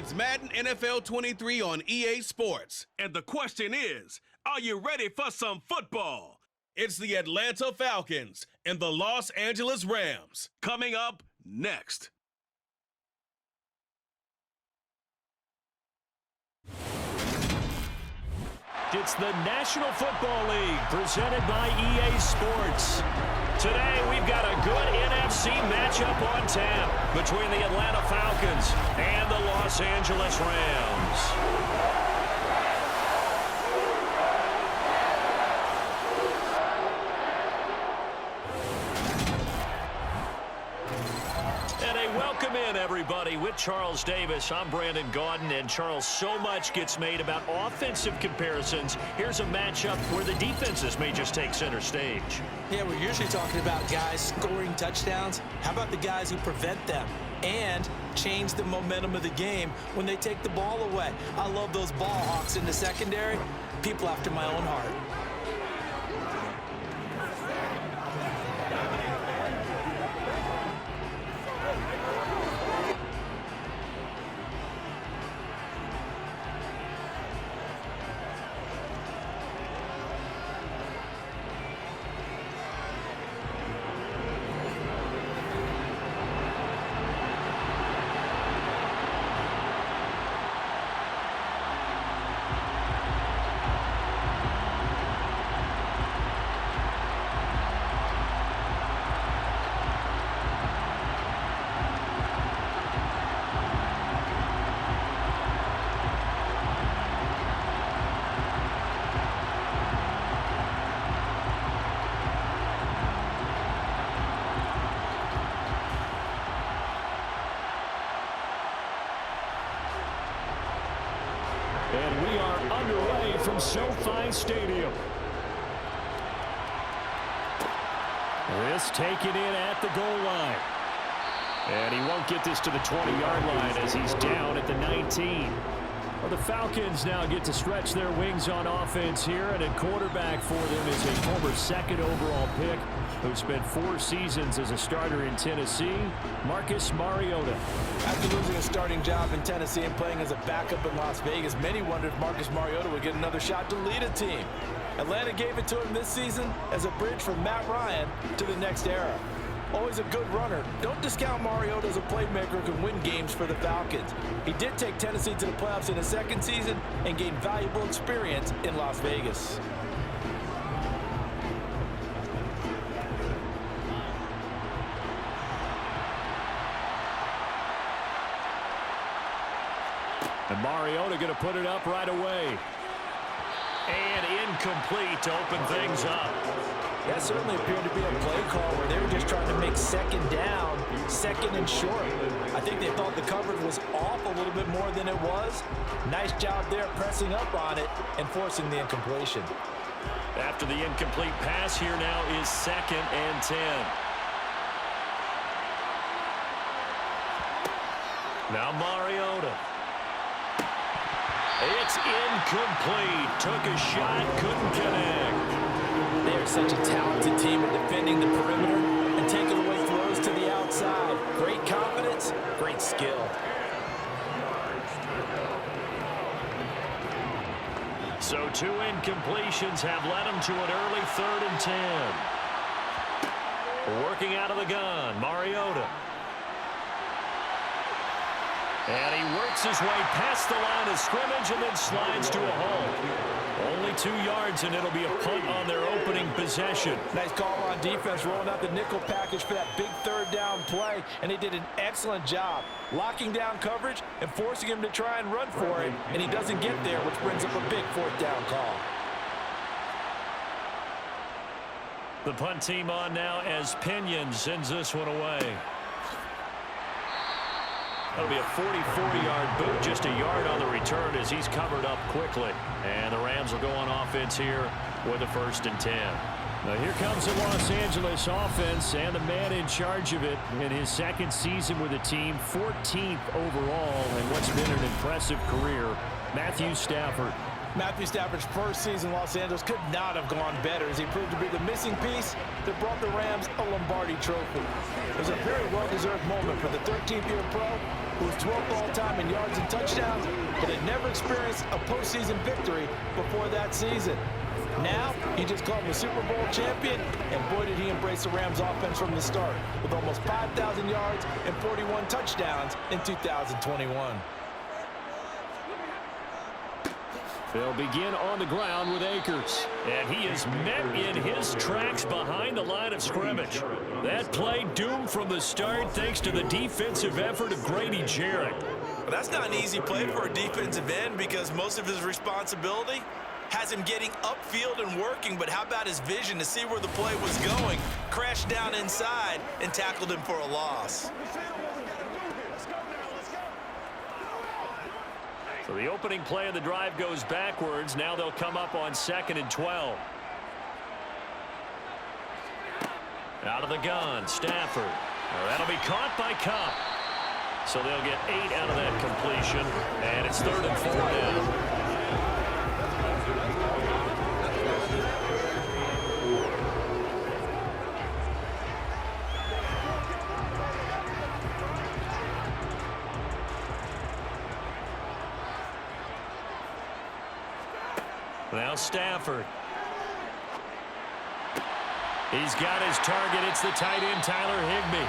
It's Madden NFL 23 on EA Sports. And the question is, are you ready for some football? It's the Atlanta Falcons and the Los Angeles Rams. Coming up next. It's the National Football League presented by EA Sports. Today, we've got a good NFC matchup on tap between the Atlanta Falcons and the Los Angeles Rams. Welcome in, everybody. With Charles Davis, I'm Brandon Gaudin, and Charles, so much gets made about offensive comparisons. Here's a matchup where the defenses may just take center stage. Yeah, we're usually talking about guys scoring touchdowns. How about the guys who prevent them and change the momentum of the game when they take the ball away? I love those ball hawks in the secondary. People after my own heart. And we are underway from SoFi Stadium. This taken in at the goal line. And he won't get this to the 20-yard line as he's down at the 19. Well, the Falcons now get to stretch their wings on offense here, and at quarterback for them is a former second overall pick who spent 4 seasons as a starter in Tennessee, Marcus Mariota. After losing a starting job in Tennessee and playing as a backup in Las Vegas, many wondered if Marcus Mariota would get another shot to lead a team. Atlanta gave it to him this season as a bridge from Matt Ryan to the next era. Always a good runner. Don't discount Mariota as a playmaker who can win games for the Falcons. He did take Tennessee to the playoffs in his second season and gained valuable experience in Las Vegas. And Mariota going to put it up right away. And incomplete to open things up. That certainly appeared to be a play call where they were just trying to make second down, second and short. I think they thought the coverage was off a little bit more than it was. Nice job there pressing up on it and forcing the incompletion. After the incomplete pass, here now is 2nd and 10. Now Mariota. It's incomplete. Took a shot, couldn't connect. They are such a talented team at defending the perimeter and taking away throws to the outside. Great confidence, great skill. So 2 incompletions have led them to an early 3rd and 10. Working out of the gun, Mariota. And he works his way past the line of scrimmage and then slides to a halt. Only 2 yards, and it'll be a punt on their opening possession. Nice call on defense, rolling out the nickel package for that big 3rd down play, and he did an excellent job locking down coverage and forcing him to try and run for it, and he doesn't get there, which brings up a big 4th down call. The punt team on now as Pinion sends this one away. That'll be a 44-yard boot, just a yard on the return as he's covered up quickly. And the Rams will go on offense here with a 1st and 10. Now here comes the Los Angeles offense and the man in charge of it in his 2nd season with the team, 14th overall in what's been an impressive career, Matthew Stafford. Matthew Stafford's first season in Los Angeles could not have gone better as he proved to be the missing piece that brought the Rams a Lombardi trophy. It was a very well-deserved moment for the 13th-year pro who was 12th all-time in yards and touchdowns, but had never experienced a postseason victory before that season. Now, he just called him a Super Bowl champion, and boy did he embrace the Rams offense from the start, with almost 5,000 yards and 41 touchdowns in 2021. They'll begin on the ground with Akers. And he is met in his tracks behind the line of scrimmage. That play doomed from the start thanks to the defensive effort of Grady Jarrett. Well, that's not an easy play for a defensive end because most of his responsibility has him getting upfield and working, but how about his vision to see where the play was going, crashed down inside, and tackled him for a loss. So the opening play of the drive goes backwards. Now they'll come up on 2nd and 12. Out of the gun, Stafford. Well, that'll be caught by Cup. So they'll get 8 out of that completion, and it's 3rd and 4 now. Now Stafford. He's got his target. It's the tight end, Tyler Higbee.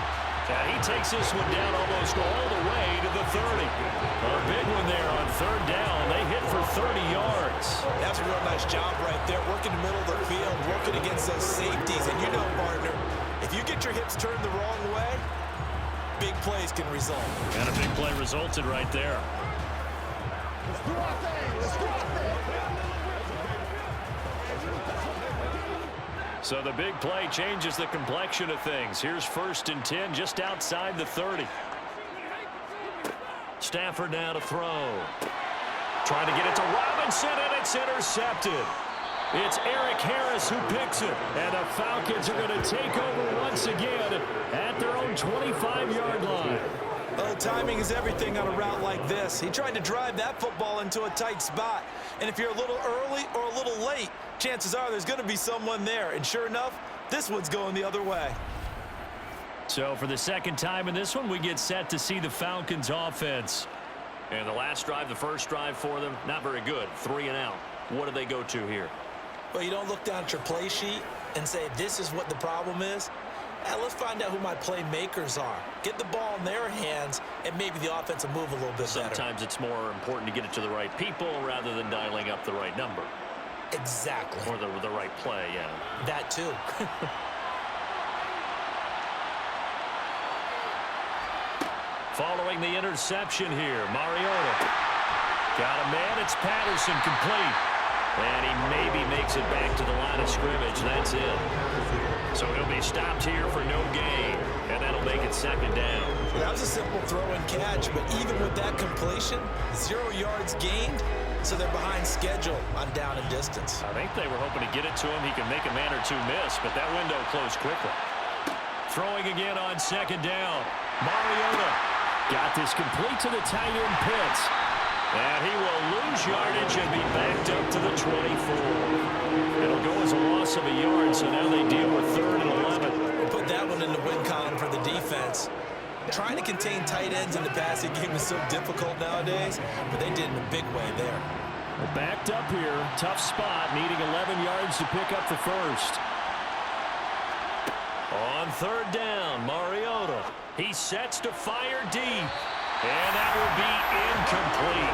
He takes this one down almost all the way to the 30. A big one there on 3rd down. They hit for 30 yards. That's a real nice job right there, working the middle of the field, working against those safeties. And you know, partner, if you get your hips turned the wrong way, big plays can result. And a big play resulted right there. Let's do our thing. Let's do our thing. So the big play changes the complexion of things. Here's 1st and 10 just outside the 30. Stafford now to throw. Trying to get it to Robinson, and it's intercepted. It's Eric Harris who picks it. And the Falcons are going to take over once again at their own 25-yard line. Well, timing is everything on a route like this. He tried to drive that football into a tight spot. And if you're a little early or a little late, chances are there's going to be someone there. And sure enough, this one's going the other way. So for the second time in this one, we get set to see the Falcons offense. And the last drive, the first drive for them, not very good. 3 and out. What do they go to here? Well, you don't look down at your play sheet and say, this is what the problem is. Let's find out who my playmakers are. Get the ball in their hands, and maybe the offense will move a little bit better. Sometimes it's more important to get it to the right people rather than dialing up the right number. Exactly. Or the right play, yeah. That too. Following the interception here, Mariota. Got a man, it's Patterson complete. And he maybe makes it back to the line of scrimmage. That's it. So he'll be stopped here for no gain. And that'll make it 2nd down. That was a simple throw and catch, but even with that completion, 0 yards gained, so they're behind schedule on down and distance. I think they were hoping to get it to him. He can make a man or two miss, but that window closed quickly. Throwing again on 2nd down. Mariota got this complete to the tight end Pitts. And he will lose yardage and be backed up to the 24. It'll go as a loss of a yard, so now they deal with 3rd and 11. We'll put that one in the win column for the defense. Trying to contain tight ends in the passing game is so difficult nowadays, but they did in a big way there. Well, backed up here, tough spot, needing 11 yards to pick up the first. On 3rd down, Mariota. He sets to fire deep. And that will be incomplete.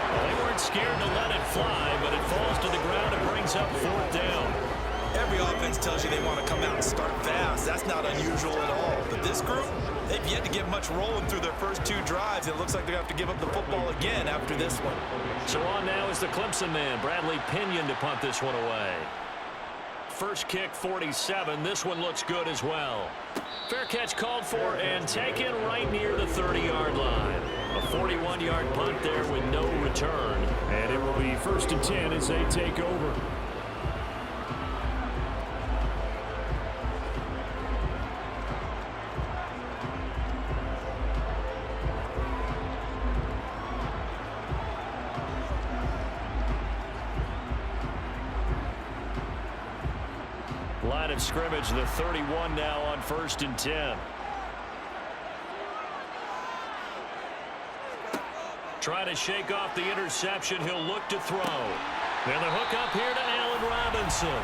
Well, they weren't scared to let it fly, but it falls to the ground and brings up 4th down. Every offense tells you they want to come out and start fast. That's not unusual at all. But this group, they've yet to get much rolling through their first 2 drives. It looks like they're going to have to give up the football again after this one. So on now is the Clemson man, Bradley Pinion, to punt this one away. First kick, 47. This one looks good as well. Fair catch called for and taken right near the 30-yard line. A 41-yard punt there with no return. And it will be 1st and 10 as they take over. Line of scrimmage, the 31 now on 1st and 10. try to shake off the interception. He'll look to throw. And the hook up here to Allen Robinson.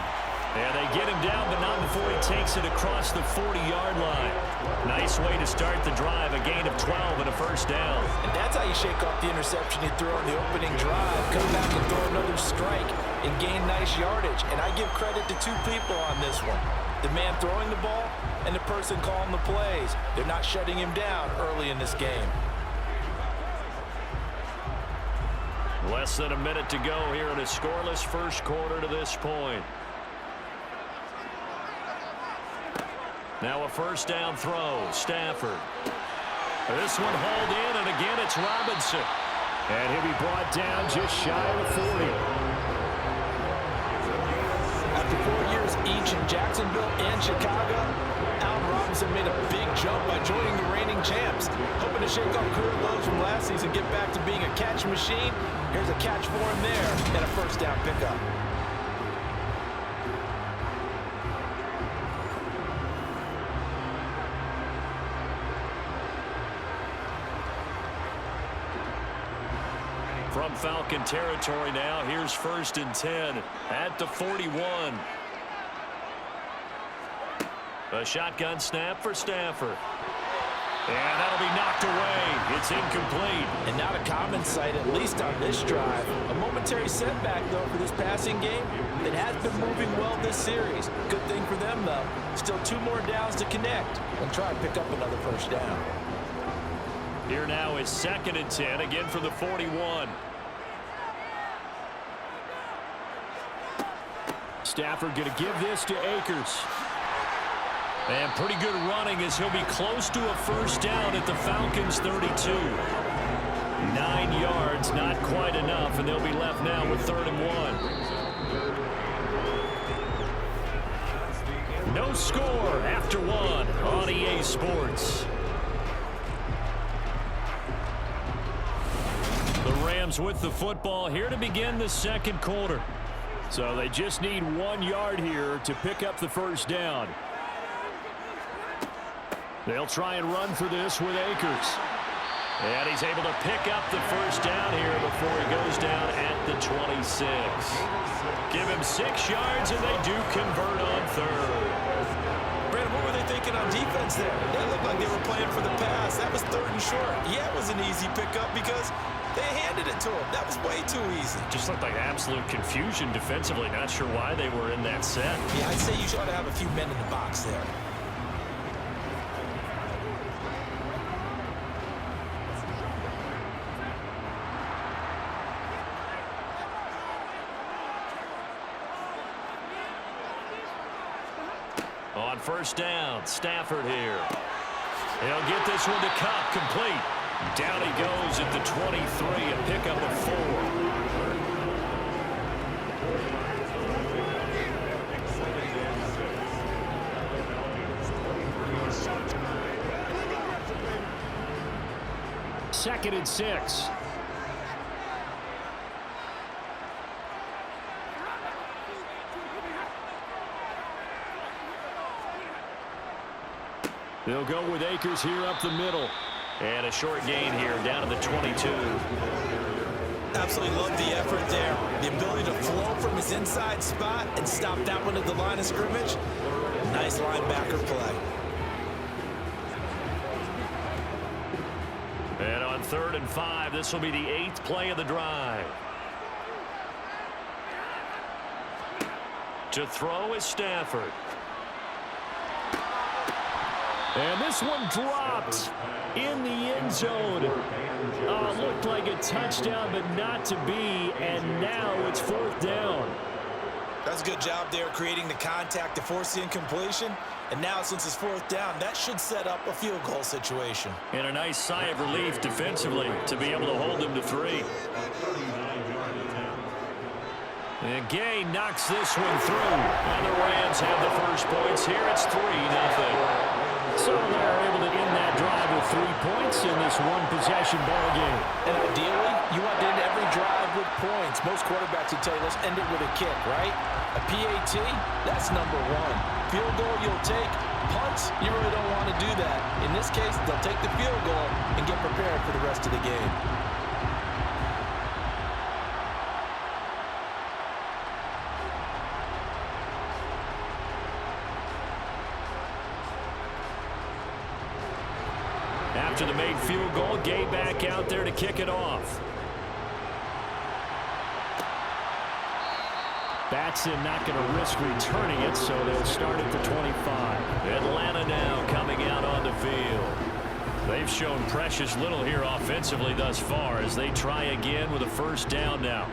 And they get him down, but not before he takes it across the 40-yard line. Nice way to start the drive, a gain of 12 and a first down. And that's how you shake off the interception you threw on the opening drive. Come back and throw another strike and gain nice yardage. And I give credit to two people on this one. The man throwing the ball and the person calling the plays. They're not shutting him down early in this game. Less than a minute to go here in a scoreless first quarter to this point. Now a first down throw. Stafford. This one hauled in, and again it's Robinson. And he'll be brought down just shy of the 40. After 4 years each in Jacksonville and Chicago, Allen Robinson made a big jump by joining the reigning champs. Hoping to shake off career lows from last season, get back to being a catch machine. Here's a catch for him there, and a first down pickup. From Falcon territory now, here's 1st and 10 at the 41. A shotgun snap for Stafford. And that'll be knocked away. It's incomplete. And not a common sight, at least on this drive. A momentary setback, though, for this passing game that has been moving well this series. Good thing for them, though. Still 2 more downs to connect and try and pick up another first down. Here now is 2nd and 10, again for the 41. Stafford going to give this to Akers. And pretty good running as he'll be close to a first down at the Falcons' 32. 9 yards, not quite enough, and they'll be left now with 3rd and 1. No score after 1 on EA Sports. The Rams with the football here to begin the second quarter. So they just need 1 yard here to pick up the first down. They'll try and run for this with Akers. And he's able to pick up the first down here before he goes down at the 26. Give him 6 yards, and they do convert on 3rd. Brandon, what were they thinking on defense there? They looked like they were playing for the pass. That was 3rd and short. Yeah, it was an easy pickup because they handed it to him. That was way too easy. Just looked like absolute confusion defensively. Not sure why they were in that set. Yeah, I'd say you ought to have a few men in the box there. On first down, Stafford here. He'll get this one to Cup, complete. Down he goes at the 23, a pickup of 4. Second and 6. They'll go with Akers here up the middle. And a short gain here down to the 22. Absolutely love the effort there. The ability to flow from his inside spot and stop that one at the line of scrimmage. Nice linebacker play. And on 3rd and 5, this will be the 8th play of the drive. To throw is Stafford. And this one dropped in the end zone. Looked like a touchdown, but not to be. And now it's 4th down. That's a good job there creating the contact to force the incompletion. And now since it's 4th down, that should set up a field goal situation. And a nice sigh of relief defensively to be able to hold them to 3. And Gay knocks this one through. And the Rams have the first points here. It's 3-0. So they're able to end that drive with 3 points in this one-possession ball game. And ideally, you want to end every drive with points. Most quarterbacks would tell you, let's end it with a kick, right? A PAT, that's number 1. Field goal you'll take. Punts, you really don't want to do that. In this case, they'll take the field goal and get prepared for the rest of the game. After the made field goal, Gay back out there to kick it off. Batson not going to risk returning it, so they'll start at the 25. Atlanta now coming out on the field. They've shown precious little here offensively thus far as they try again with a first down now.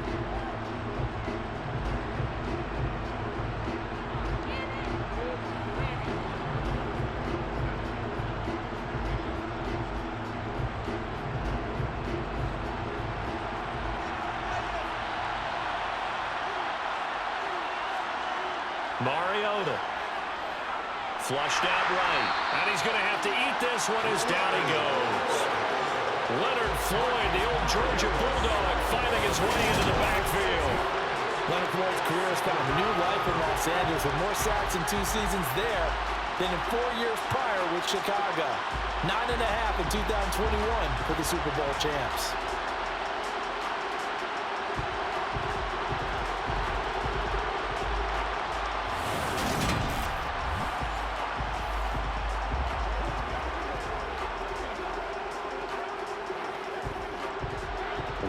Mariota. Flushed out right. And he's going to have to eat this one as down he goes. Leonard Floyd, the old Georgia Bulldog, finding his way into the backfield. Leonard Floyd's career has found new life in Los Angeles with more sacks in 2 seasons there than in 4 years prior with Chicago. 9.5 in 2021 for the Super Bowl champs.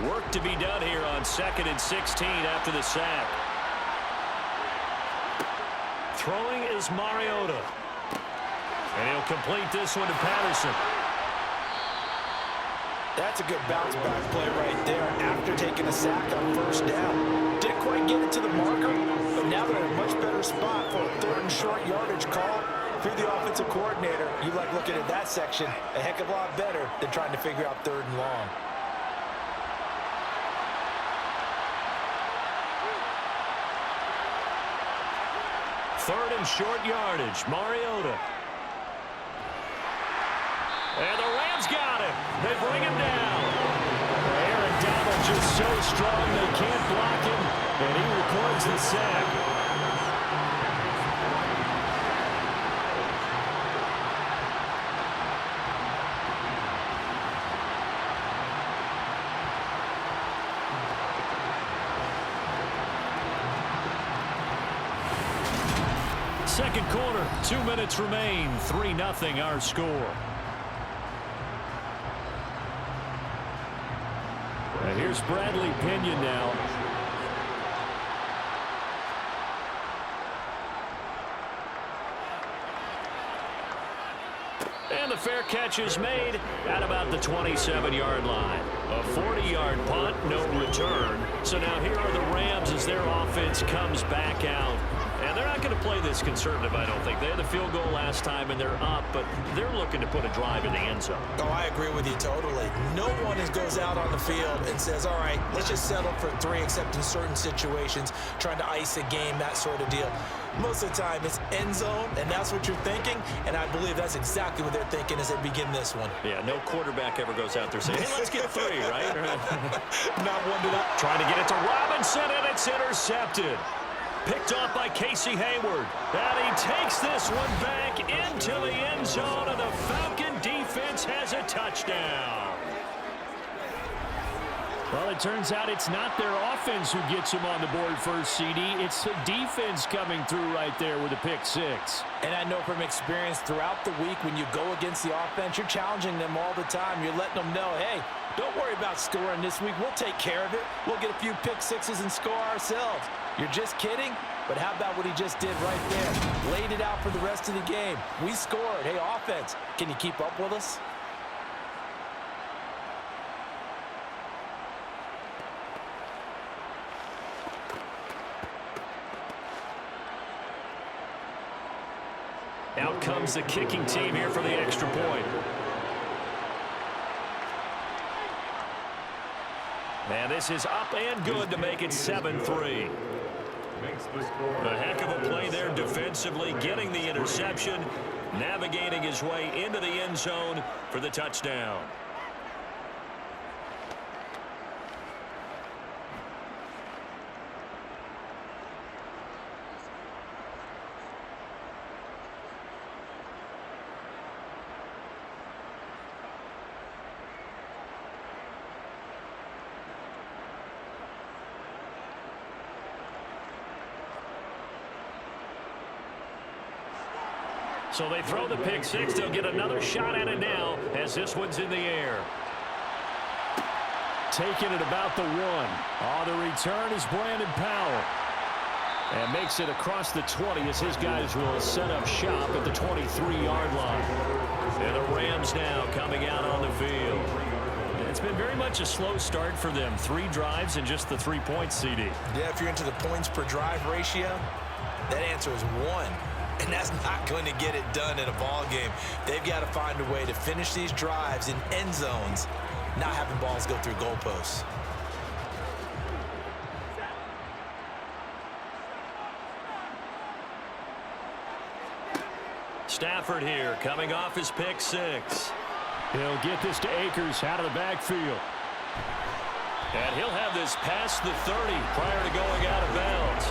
Work to be done here on 2nd and 16 after the sack. Throwing is Mariota. And he'll complete this one to Patterson. That's a good bounce back play right there after taking a sack on first down. Didn't quite get it to the marker, but now they're in a much better spot for a 3rd and short yardage call. If you're the offensive coordinator, you like looking at that section a heck of a lot better than trying to figure out 3rd and long. Third and short yardage, Mariota. And the Rams got him. They bring him down. Aaron Donald just so strong they can't block him, and he records the sack. Second quarter, 2 minutes remain. 3-0 our score. And here's Bradley Pinion now. And the fair catch is made at about the 27-yard line. A 40-yard punt, no return. So now here are the Rams as their offense comes back out. And they're not going to play this conservative, I don't think. They had the field goal last time, and they're up, but they're looking to put a drive in the end zone. Oh, I agree with you totally. No one goes out on the field and says, all right, let's just settle for 3, except in certain situations, trying to ice a game, that sort of deal. Most of the time, it's end zone, and that's what you're thinking, and I believe that's exactly what they're thinking as they begin this one. Yeah, no quarterback ever goes out there saying, hey, let's get 3, right? Not one to that. Trying to get it to Robinson, and it's intercepted. Picked off by Casey Hayward. And he takes this one back into the end zone, and the Falcon defense has a touchdown. Well, it turns out it's not their offense who gets them on the board first, CD. It's the defense coming through right there with a pick 6. And I know from experience throughout the week when you go against the offense, you're challenging them all the time. You're letting them know, hey, don't worry about scoring this week. We'll take care of it. We'll get a few pick 6s and score ourselves. You're just kidding? But how about what he just did right there? Laid it out for the rest of the game. We scored. Hey, offense, can you keep up with us? Out comes the kicking team here for the extra point. And this is up and good to make it 7-3. A heck of a play there defensively, getting the interception, navigating his way into the end zone for the touchdown. So they throw the pick six. They'll get another shot at it now as this one's in the air. Taking it about the 1. Oh, the return is Brandon Powell. And makes it across the 20 as his guys will set up shop at the 23-yard line. And the Rams now coming out on the field. It's been very much a slow start for them. 3 drives and just the 3 points, CD. Yeah, if you're into the points per drive ratio, that answer is 1. And that's not going to get it done in a ball game. They've got to find a way to finish these drives in end zones, not having balls go through goalposts. Stafford here coming off his pick six. He'll get this to Akers out of the backfield. And he'll have this past the 30 prior to going out of bounds.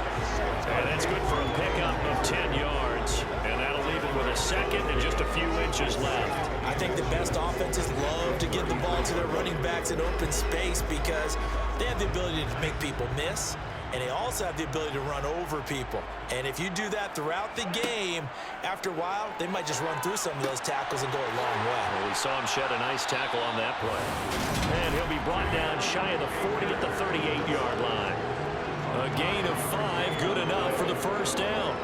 And that's good for a pickup of 10 yards. And that'll leave him with a second and just a few inches left. I think the best offenses love to get the ball to their running backs in open space because they have the ability to make people miss, and they also have the ability to run over people. And if you do that throughout the game, after a while, they might just run through some of those tackles and go a long way. Well, we saw him shed a nice tackle on that play. And he'll be brought down shy of the 40 at the 38-yard line. A gain of 5, good enough for the first down.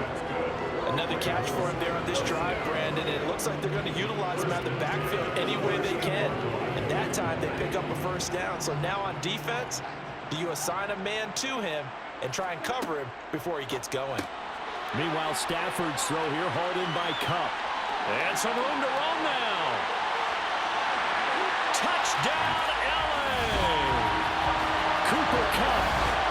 Another catch for him there on this drive, Brandon. It looks like they're going to utilize him out of the backfield any way they can. And that time, they pick up a first down. So now on defense, do you assign a man to him and try and cover him before he gets going? Meanwhile, Stafford's throw here hauled in by Kupp. And some room to run now. Touchdown, LA! Cooper Kupp.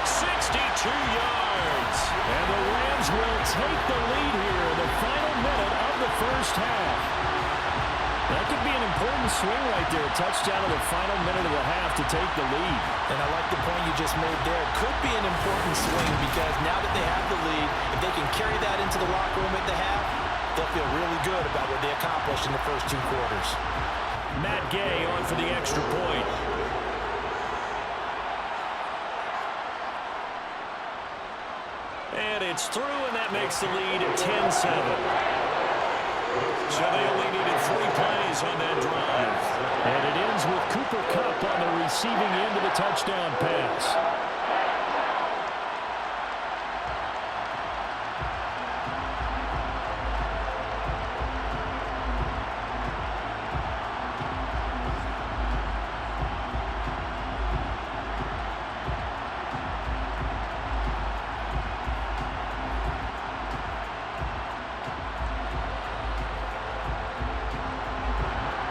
62 yards. And the Rams will take the lead here in the final minute of the first half. That could be an important swing right there. Touchdown in the final minute of the half to take the lead. And I like the point you just made there. Could be an important swing because now that they have the lead, if they can carry that into the locker room at the half, they'll feel really good about what they accomplished in the first 2 quarters. Matt Gay on for the extra point. And it's through, and that makes the lead at 10-7. So they only needed 3 plays on that drive. And it ends with Cooper Kupp on the receiving end of the touchdown pass.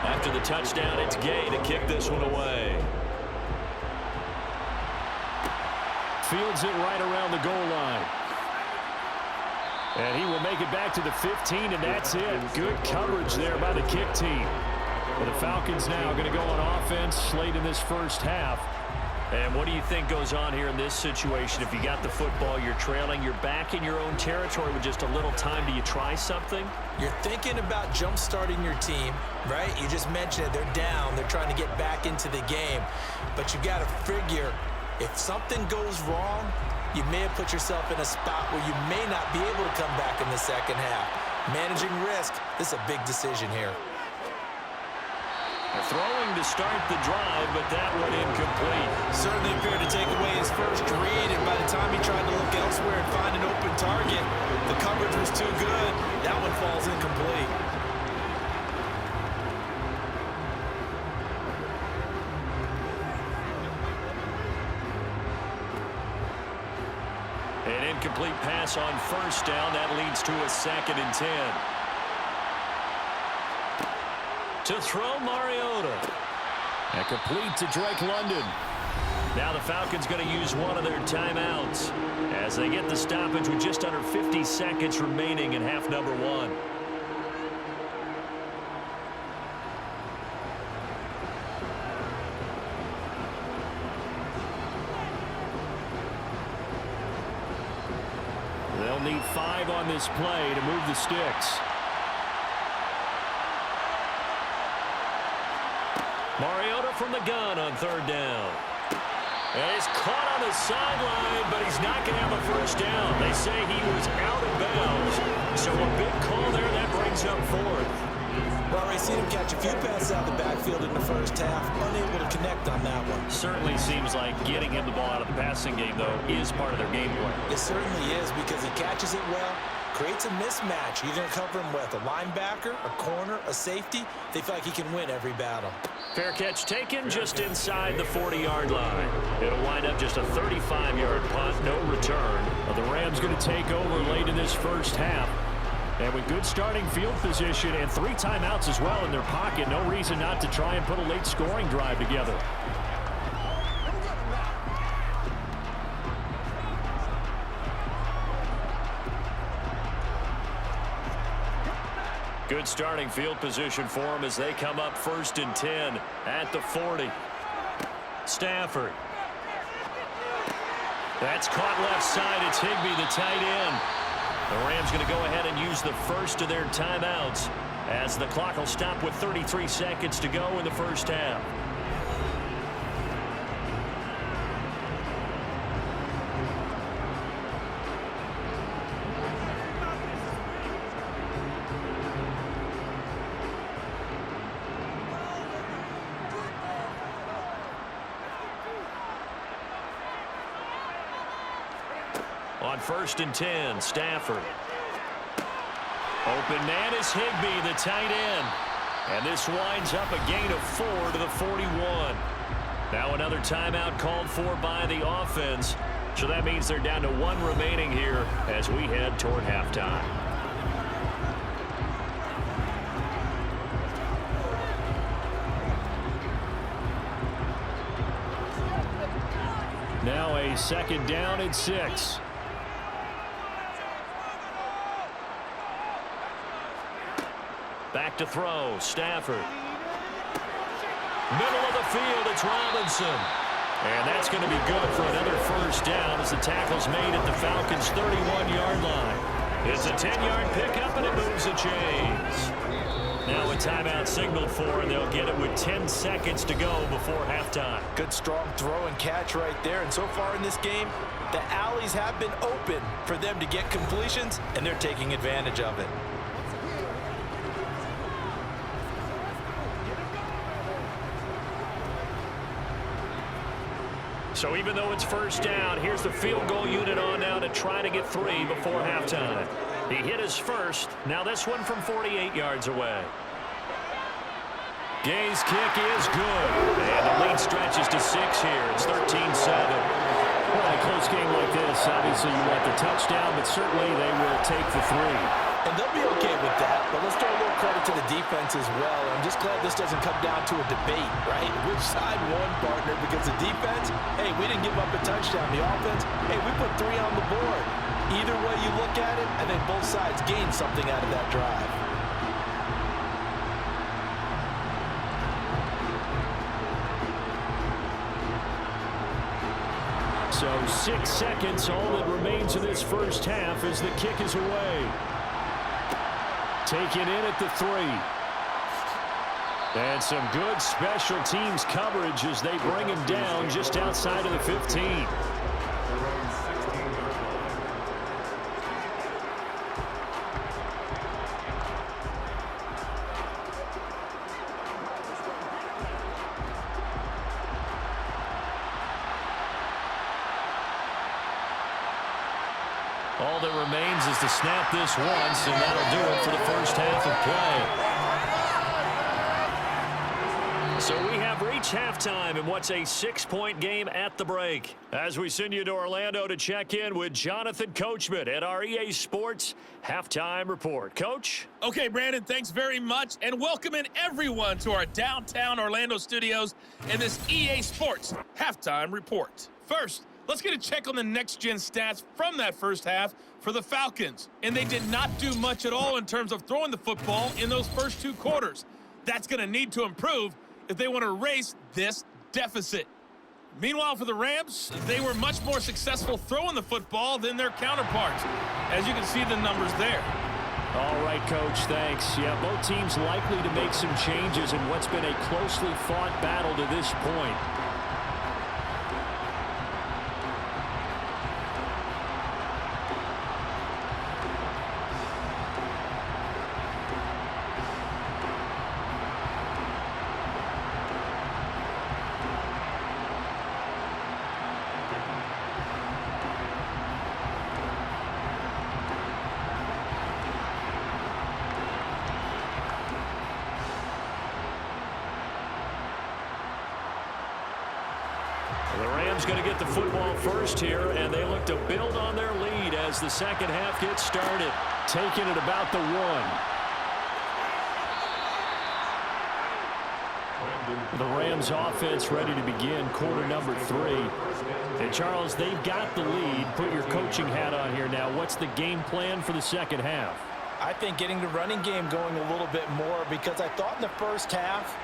After the touchdown, it's Gay to kick this one away. Fields it right around the goal line. And he will make it back to the 15, and that's it. Good coverage there by the kick team. Well, the Falcons now going to go on offense late in this first half. And what do you think goes on here in this situation? If you got the football, you're trailing, you're back in your own territory with just a little time. Do you try something? You're thinking about jump-starting your team, right? You just mentioned it. They're down. They're trying to get back into the game. But you got to figure, if something goes wrong, you may have put yourself in a spot where you may not be able to come back in the second half. Managing risk, this is a big decision here. Throwing to start the drive, but that one incomplete. Certainly appeared to take away his first read, and by the time he tried to look elsewhere and find an open target, the coverage was too good. That one falls incomplete. An incomplete pass on first down. That leads to a 2nd and 10. To throw, Mariota. And complete to Drake London. Now the Falcons going to use one of their timeouts as they get the stoppage with just under 50 seconds remaining in half number 1. They'll need 5 on this play to move the sticks. Mariota from the gun on 3rd down. And he's caught on the sideline, but he's not going to have a first down. They say he was out of bounds. So a big call there. That brings up fourth. Well, I've seen him catch a few passes out of the backfield in the first half, unable to connect on that one. Certainly seems like getting him the ball out of the passing game, though, is part of their game plan. It certainly is, because he catches it well, creates a mismatch. You're going to cover him with a linebacker, a corner, a safety. They feel like he can win every battle. Fair catch taken just inside the 40-yard line. It'll wind up just a 35-yard punt, no return. Well, the Rams going to take over late in this first half. And with good starting field position and 3 timeouts as well in their pocket, no reason not to try and put a late scoring drive together. Good starting field position for them as they come up 1st and 10 at the 40. Stafford. That's caught left side. It's Higbee, the tight end. The Rams going to go ahead and use the first of their timeouts as the clock will stop with 33 seconds to go in the first half. On 1st and 10, Stafford. Open man is Higbee, the tight end. And this winds up a gain of 4 to the 41. Now another timeout called for by the offense. So that means they're down to 1 remaining here as we head toward halftime. Now a 2nd down and 6. Back to throw, Stafford. Middle of the field, it's Robinson. And that's going to be good for another first down as the tackle's made at the Falcons' 31-yard line. It's a 10-yard pickup, and it moves the chains. Now a timeout signaled for, and they'll get it with 10 seconds to go before halftime. Good strong throw and catch right there. And so far in this game, the alleys have been open for them to get completions, and they're taking advantage of it. So even though it's first down, here's the field goal unit on now to try to get 3 before halftime. He hit his first. Now this one from 48 yards away. Gay's kick is good. And the lead stretches to 6 here. It's 13-7. Well, in a close game like this, obviously you want the touchdown, but certainly they will take the 3. And they'll be okay with that, but let's throw a little credit to the defense as well. I'm just glad this doesn't come down to a debate, right? Which side won, partner? Because the defense, hey, we didn't give up a touchdown. The offense, hey, we put 3 on the board. Either way you look at it, I think both sides gained something out of that drive. So 6 seconds, all that remains in this first half as the kick is away. Taken in at the 3. And some good special teams coverage as they bring him down just outside of the 15. All that remains is to snap this once, and that'll do it for the first half of play. So we have reached halftime in what's a 6-point game at the break. As we send you to Orlando to check in with Jonathan Coachman at our EA Sports Halftime Report. Coach? Okay, Brandon, thanks very much, and welcoming everyone to our downtown Orlando studios in this EA Sports Halftime Report. First, let's get a check on the next-gen stats from that first half for the Falcons. And they did not do much at all in terms of throwing the football in those first 2 quarters. That's going to need to improve if they want to erase this deficit. Meanwhile, for the Rams, they were much more successful throwing the football than their counterparts, as you can see the numbers there. All right, Coach, thanks. Yeah, both teams likely to make some changes in what's been a closely fought battle to this point. Rams going to get the football first here, and they look to build on their lead as the second half gets started. Taking it about the 1. The Rams offense ready to begin quarter number 3. And Charles, they've got the lead. Put your coaching hat on here now. What's the game plan for the second half? I think getting the running game going a little bit more, because I thought in the first half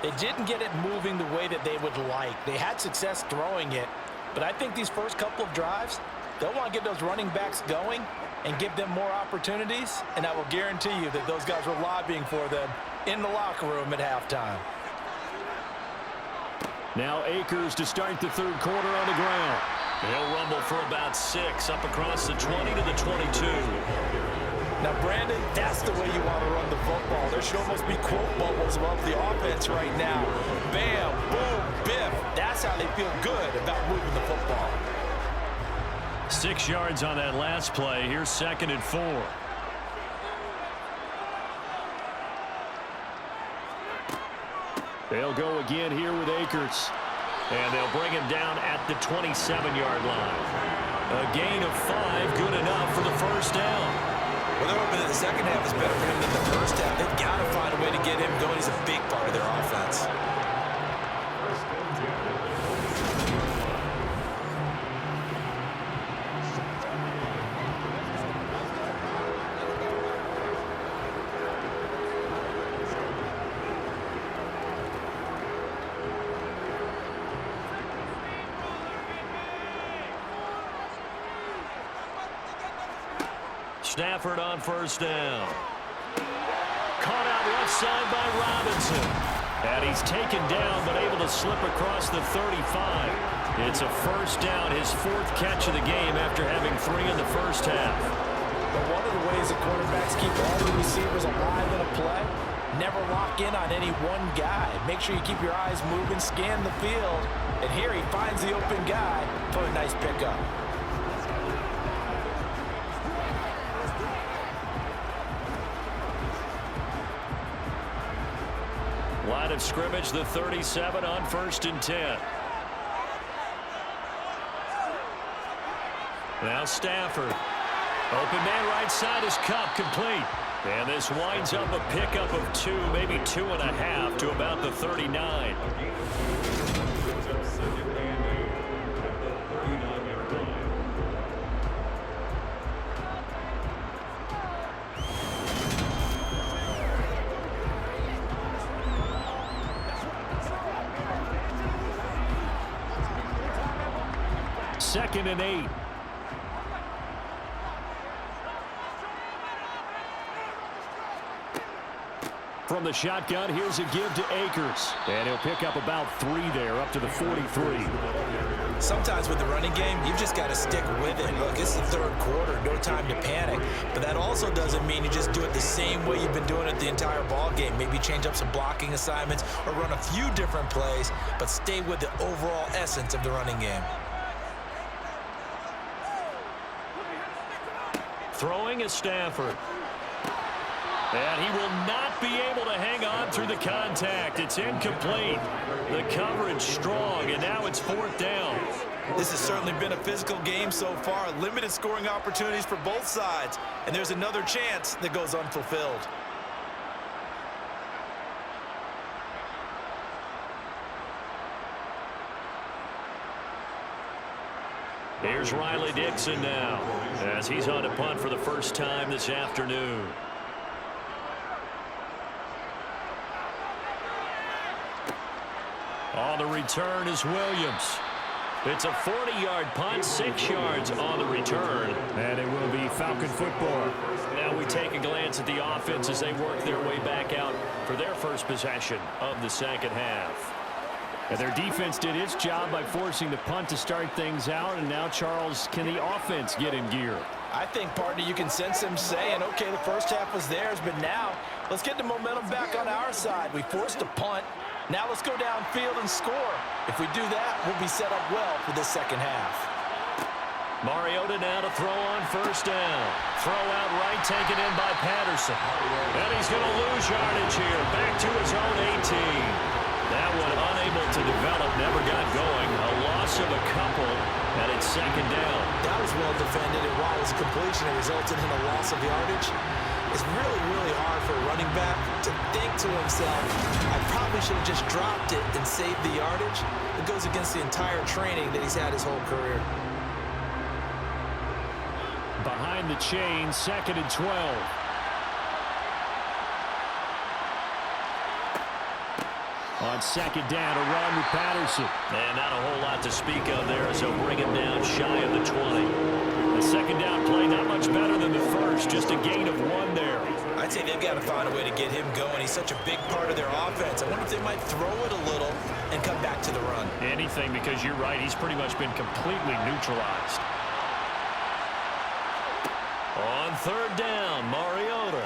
they didn't get it moving the way that they would like. They had success throwing it, but I think these first couple of drives, they'll want to get those running backs going and give them more opportunities, and I will guarantee you that those guys were lobbying for them in the locker room at halftime. Now Akers to start the third quarter on the ground. He'll rumble for about 6 up across the 20 to the 22. Now, Brandon, that's the way you want to run the football. There should almost be quote bubbles above the offense right now. Bam, boom, biff. That's how they feel good about moving the football. 6 yards on that last play. Here's 2nd and 4. They'll go again here with Akers. And they'll bring him down at the 27-yard line. A gain of 5, good enough for the first down. Well, they're hoping that the second half is better for him than the first half. They've got to find a way to get him going. He's a big part of their offense. Stafford on first down. Caught out left side by Robinson. And he's taken down, but able to slip across the 35. It's a first down, his 4th catch of the game after having 3 in the first half. But one of the ways the quarterbacks keep all the receivers alive in a play, never lock in on any one guy. Make sure you keep your eyes moving, scan the field. And here he finds the open guy for a nice pickup. Line of scrimmage, the 37 on 1st and 10. Now Stafford. Open man right side is Cup, complete. And this winds up a pickup of 2, maybe 2.5 to about the 39. Second and 8. From the shotgun, here's a give to Akers. And he'll pick up about 3 there, up to the 43. Sometimes with the running game, you've just got to stick with it. Look, it's the third quarter, no time to panic. But that also doesn't mean you just do it the same way you've been doing it the entire ball game. Maybe change up some blocking assignments or run a few different plays, but stay with the overall essence of the running game. Throwing is Stafford. And he will not be able to hang on through the contact. It's incomplete. The coverage strong, and now it's 4th down. This has certainly been a physical game so far. Limited scoring opportunities for both sides. And there's another chance that goes unfulfilled. Here's Riley Dixon now, as he's on a punt for the first time this afternoon. On the return is Williams. It's a 40-yard punt, 6 yards on the return. And it will be Falcon football. Now we take a glance at the offense as they work their way back out for their first possession of the second half. And their defense did its job by forcing the punt to start things out. And now, Charles, can the offense get in gear? I think, partner, you can sense them saying, okay, the first half was theirs, but now let's get the momentum back on our side. We forced a punt. Now let's go downfield and score. If we do that, we'll be set up well for this second half. Mariota now to throw on first down. Throw out right, taken in by Patterson. And he's going to lose yardage here. Back to his own 18. That one unable to develop, never got going. A loss loss of a couple, and it's second down. That was well defended, and while it was a completion, it resulted in a loss of yardage. It's really, really hard for a running back to think to himself, I probably should have just dropped it and saved the yardage. It goes against the entire training that he's had his whole career. Behind the chain, 2nd and 12. On 2nd down, a run with Patterson. And not a whole lot to speak of there as they'll bring him down shy of the 20. The 2nd down play not much better than the first, just a gain of 1 there. I'd say they've got to find a way to get him going. He's such a big part of their offense. I wonder if they might throw it a little and come back to the run. Anything, because you're right, he's pretty much been completely neutralized. On 3rd down, Mariota.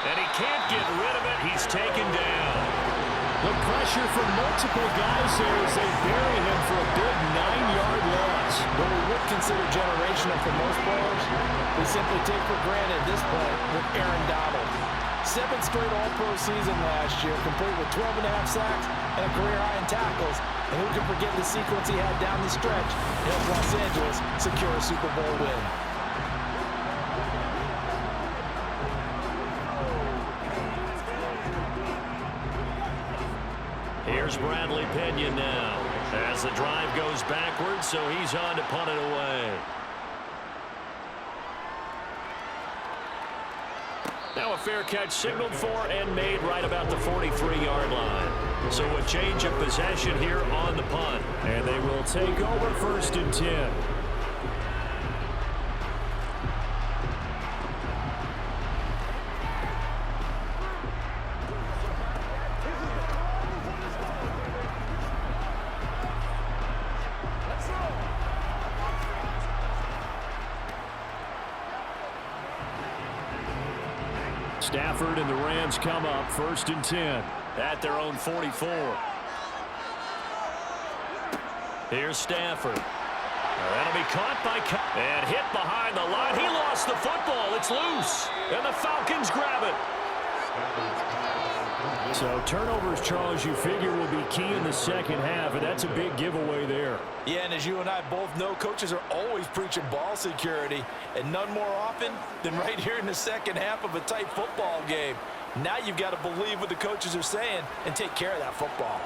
And he can't get rid of it. He's taken down. The pressure from multiple guys here as they bury him for a big 9-yard loss. What we would consider generational for most players, we simply take for granted this play with Aaron Donald. 7 straight All-Pro season last year, complete with 12.5 sacks and a career high in tackles. And who can forget the sequence he had down the stretch to help Los Angeles secure a Super Bowl win. Here's Bradley Pinion now as the drive goes backwards, so he's on to punt it away. Now a fair catch signaled for and made right about the 43-yard line. So a change of possession here on the punt. And they will take over 1st and 10. Stafford and the Rams come up 1st and 10 at their own 44. Here's Stafford. That'll be caught by and hit behind the line. He lost the football. It's loose, and the Falcons grab it. So turnovers, Charles, you figure will be key in the 2nd half, and that's a big giveaway there. Yeah, and as you and I both know, coaches are always preaching ball security, and none more often than right here in the 2nd half of a tight football game. Now you've got to believe what the coaches are saying and take care of that football.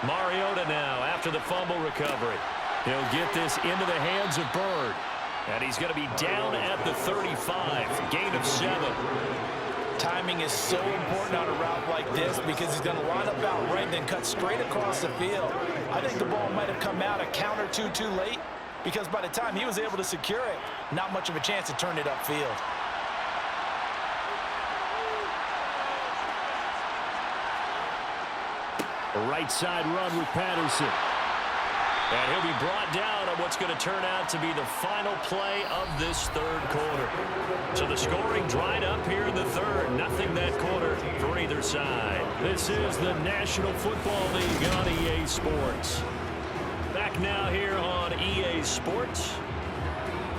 Mariota now after the fumble recovery. He'll get this into the hands of Bird. And he's going to be down at the 35. Gain of 7. Timing is so important on a route like this because he's going to line up out right and then cut straight across the field. I think the ball might have come out a count or two too late because by the time he was able to secure it, not much of a chance to turn it upfield. A right side run with Patterson. And he'll be brought down on what's going to turn out to be the final play of this 3rd quarter. So the scoring dried up here in the 3rd. Nothing that quarter for either side. This is the National Football League on EA Sports. Back now here on EA Sports.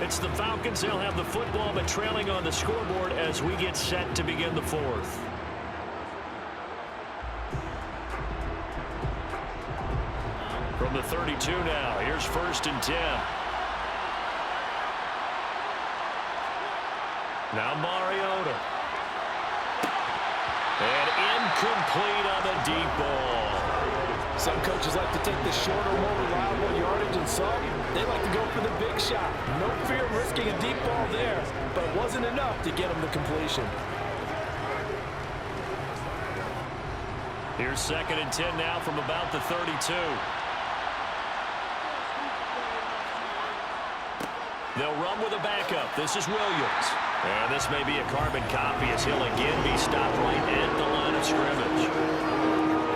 It's the Falcons. They'll have the football, but trailing on the scoreboard as we get set to begin the 4th. From the 32 now, here's 1st and 10. Now Mariota. And incomplete on the deep ball. Some coaches like to take the shorter, more reliable yardage, and some, they like to go for the big shot. No fear of risking a deep ball there, but it wasn't enough to get him the completion. Here's 2nd and 10 now from about the 32. They'll run with a backup. This is Williams. And this may be a carbon copy as he'll again be stopped right at the line of scrimmage.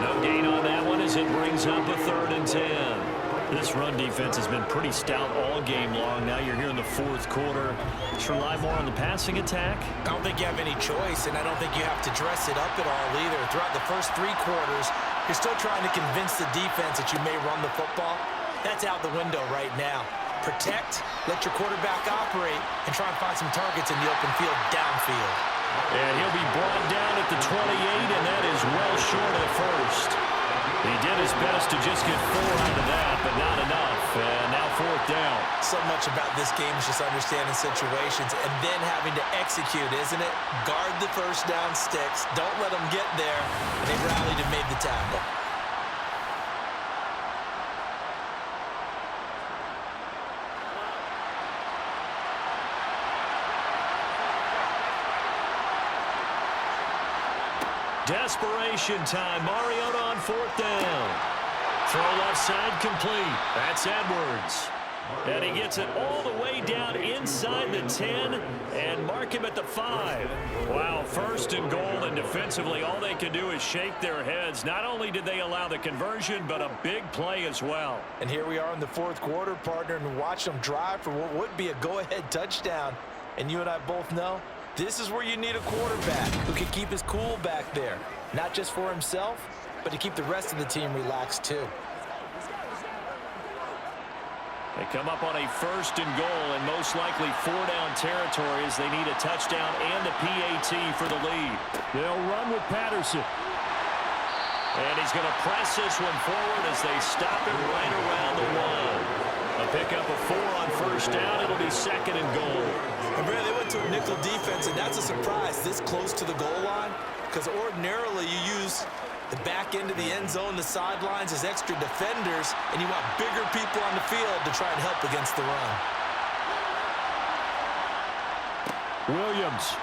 No gain on that one as it brings up a 3rd and 10. This run defense has been pretty stout all game long. Now you're here in the fourth quarter. Should rely more on the passing attack? I don't think you have any choice, and I don't think you have to dress it up at all either. Throughout the first 3 quarters, you're still trying to convince the defense that you may run the football. That's out the window right now. Protect, let your quarterback operate, and try and find some targets in the open field downfield. And he'll be brought down at the 28, and that is well short of the first. He did his best to just get 4 out of that, but not enough. And now 4th down. So much about this game is just understanding situations and then having to execute, isn't it? Guard the first down sticks. Don't let them get there. And they rallied and made the tackle. Desperation time. Mariota on 4th down. Throw left side complete. That's Edwards. And he gets it all the way down inside the 10 and mark him at the 5. Wow, 1st and goal, and defensively all they can do is shake their heads. Not only did they allow the conversion, but a big play as well. And here we are in the 4th quarter, partner, and watch them drive for what would be a go-ahead touchdown. And you and I both know this is where you need a quarterback who can keep his cool back there. Not just for himself, but to keep the rest of the team relaxed too. They come up on a 1st and goal and most likely 4-down territory as they need a touchdown and a PAT for the lead. They'll run with Patterson. And he's going to press this one forward as they stop it right around the 1. A pickup of 4 on 1st down. It'll be 2nd and goal. And Brad, they went to a nickel defense, and that's a surprise this close to the goal line, because ordinarily you use the back end of the end zone, the sidelines as extra defenders, and you want bigger people on the field to try and help against the run. Williams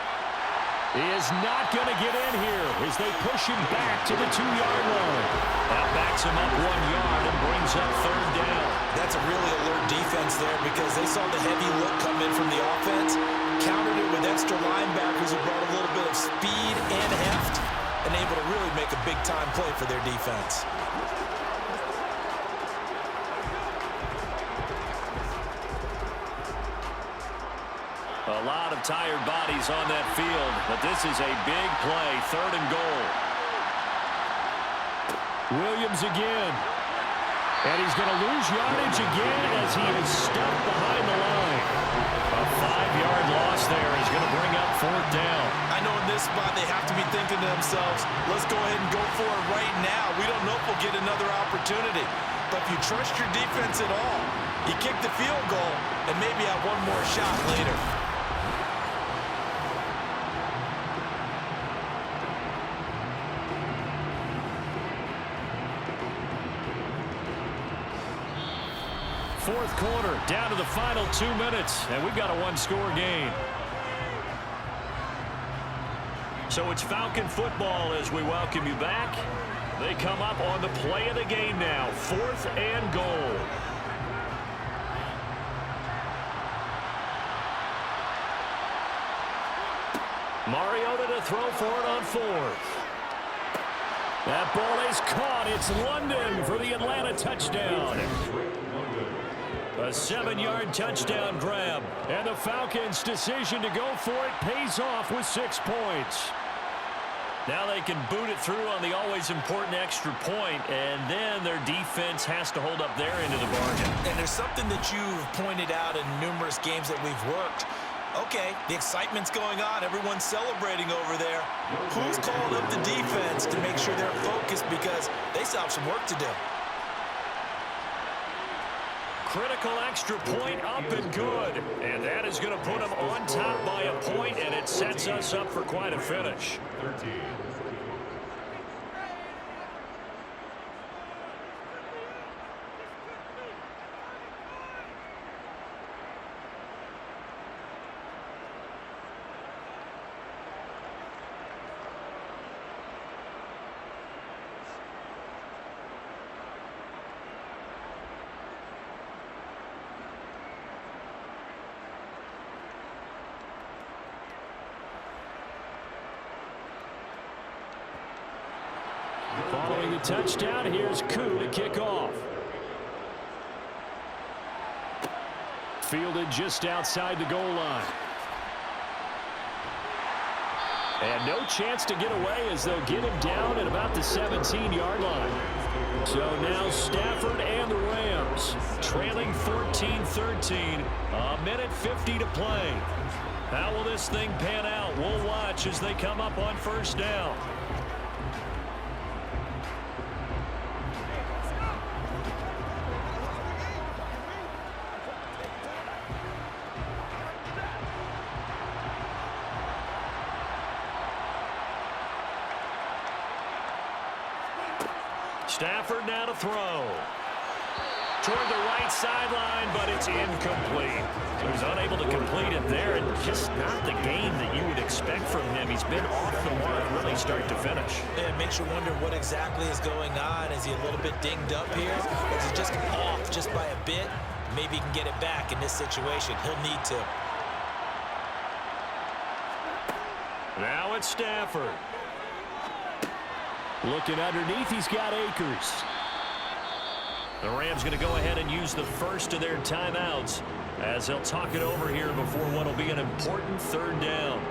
is not going to get in here as they push him back to the 2-yard line. That backs him up 1 yard and brings up 3rd down. That's a really alert defense there because they saw the heavy look come in from the offense, countered it with extra linebackers who brought a little bit of speed and heft, and able to really make a big-time play for their defense. A lot of tired bodies on that field, but this is a big play. 3rd and goal. Williams again. And he's going to lose yardage again as he is stuck behind the line. A 5-yard loss there is going to bring up 4th down. I know in this spot they have to be thinking to themselves, let's go ahead and go for it right now. We don't know if we'll get another opportunity. But if you trust your defense at all, you kick the field goal and maybe have one more shot later. Fourth quarter, down to the final 2 minutes, and we've got a 1-score game. So it's Falcon football as we welcome you back. They come up on the play of the game now, 4th and goal. Mariota to throw for it on 4th. That ball is caught. It's London for the Atlanta touchdown. A 7-yard touchdown grab. And the Falcons' decision to go for it pays off with 6 points. Now they can boot it through on the always important extra point, and then their defense has to hold up their end of the bargain. And there's something that you've pointed out in numerous games that we've worked. Okay, the excitement's going on. Everyone's celebrating over there. Who's calling up the defense to make sure they're focused because they still have some work to do? Critical extra point up and good. And that is going to put them on top by a point, and it sets us up for quite a finish. 13. Following the touchdown, here's Koo to kick off. fielded just outside the goal line. And no chance to get away as they'll get him down at about the 17-yard line. So now Stafford and the Rams trailing 14-13, a minute 50 to play. How will this thing pan out? We'll watch as they come up on first down. Stafford now to throw. Toward the right sideline, but it's incomplete. So he's unable to complete it there, and just not the game that you would expect from him. He's been off the mark really start to finish. Yeah, it makes you wonder what exactly is going on. Is he a little bit dinged up here? Or is he just off just by a bit? Maybe he can get it back in this situation. He'll need to. Now it's Stafford. Looking underneath, he's got Akers. The Rams going to go ahead and use the first of their timeouts as they'll talk it over here before what will be an important third down.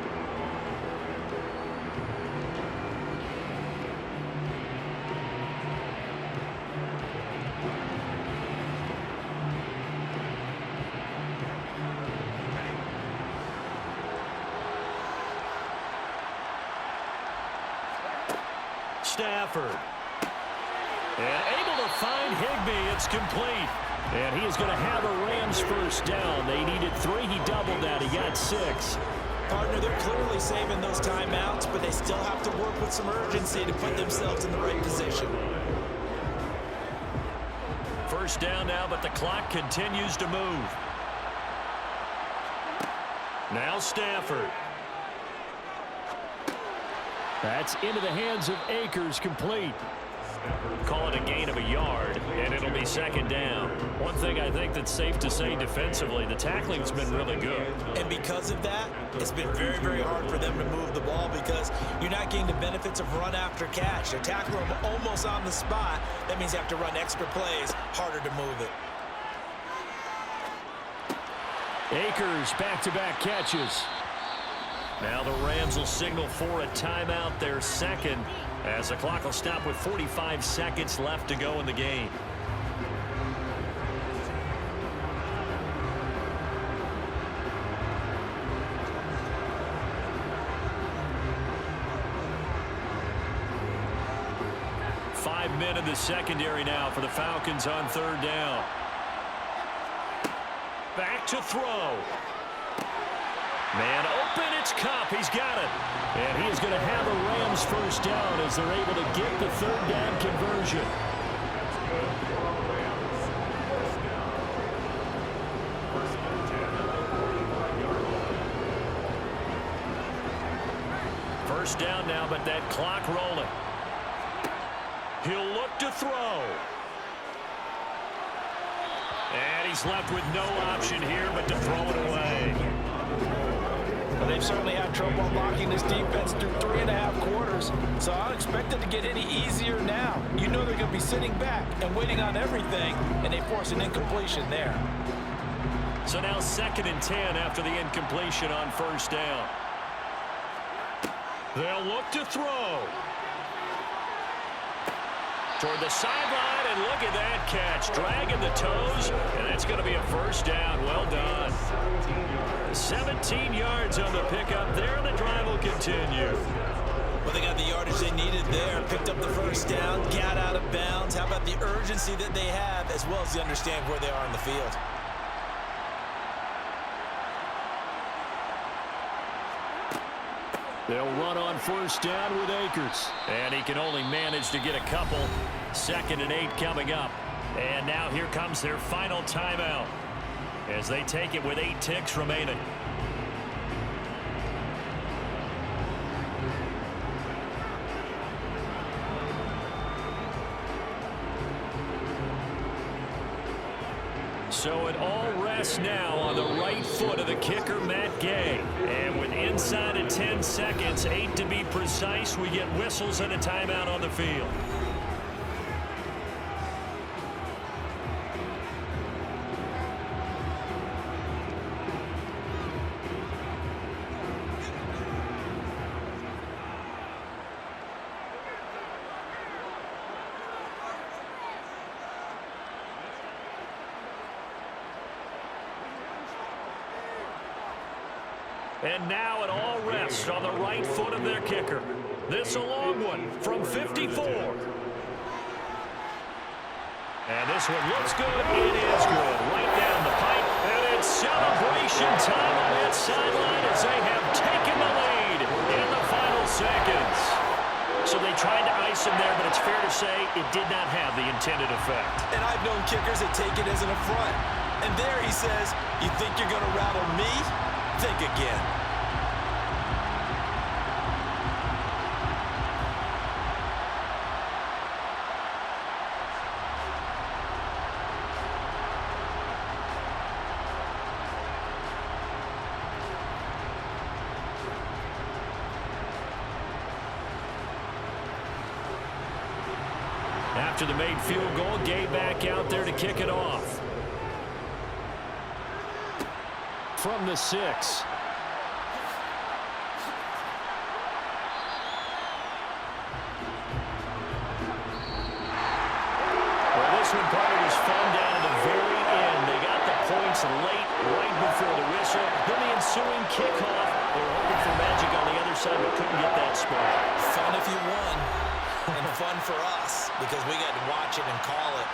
Stafford. And able to find Higbee. It's complete. And he is going to have a Rams first down. They needed 3. He doubled that. He got 6. Partner, they're clearly saving those timeouts, but they still have to work with some urgency to put themselves in the right position. First down now, but the clock continues to move. Now Stafford. That's into the hands of Akers, complete. Call it a gain of a yard, and it'll be second down. One thing I think that's safe to say defensively, the tackling's been really good. And because of that, it's been very, very hard for them to move the ball because you're not getting the benefits of run after catch. They're tackling them almost on the spot. That means you have to run extra plays, harder to move it. Akers back-to-back catches. Now the Rams will signal for a timeout, their second, as the clock will stop with 45 seconds left to go in the game. Five men in the secondary now for the Falcons on third down. Back to throw. Man open, it's Kupp. He's got it. And he is going to have a Rams first down as they're able to get the third down conversion. First down now, but that clock rolling. He'll look to throw. And he's left with no option here but to throw it away. Well, they've certainly had trouble unlocking this defense through 3.5 quarters, so I don't expect it to get any easier now. You know they're going to be sitting back and waiting on everything, and they force an incompletion there. So now 2nd and 10 after the incompletion on first down. They'll look to throw. Toward the sideline, and look at that catch. Dragging the toes, and that's going to be a first down. Well done. 17 yards on the pickup there. The drive will continue. Well, they got the yardage they needed there. Picked up the first down, got out of bounds. How about the urgency that they have, as well as they understand where they are in the field? They'll run on first down with Akers. And he can only manage to get a couple. 2nd and 8 coming up. And now here comes their final timeout as they take it with 8 ticks remaining. So it all rests now on the right foot of the kicker, Matt Gay. And with inside of 10 seconds, 8 to be precise, we get whistles and a timeout on the field. And now it all rests on the right foot of their kicker. This a long one from 54. And this one looks good. It is good. Right down the pipe. And it's celebration time on that sideline as they have taken the lead in the final seconds. So they tried to ice him there, but it's fair to say it did not have the intended effect. And I've known kickers that take it as an affront. And there he says, you think you're going to rattle me? Think again. After the made field goal, Gay back out there to kick it off. From the 6. Well, this one probably was fun down to the very end. They got the points late, right before the whistle. Then the ensuing kickoff. They were hoping for magic on the other side, but couldn't get that spot. Fun if you won, and fun for us because we got to watch it and call it.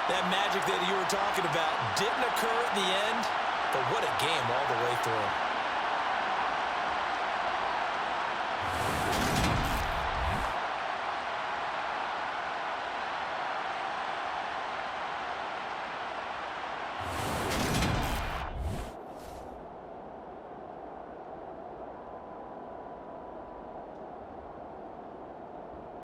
That magic that you were talking about didn't occur at the end, but what a game all the way through.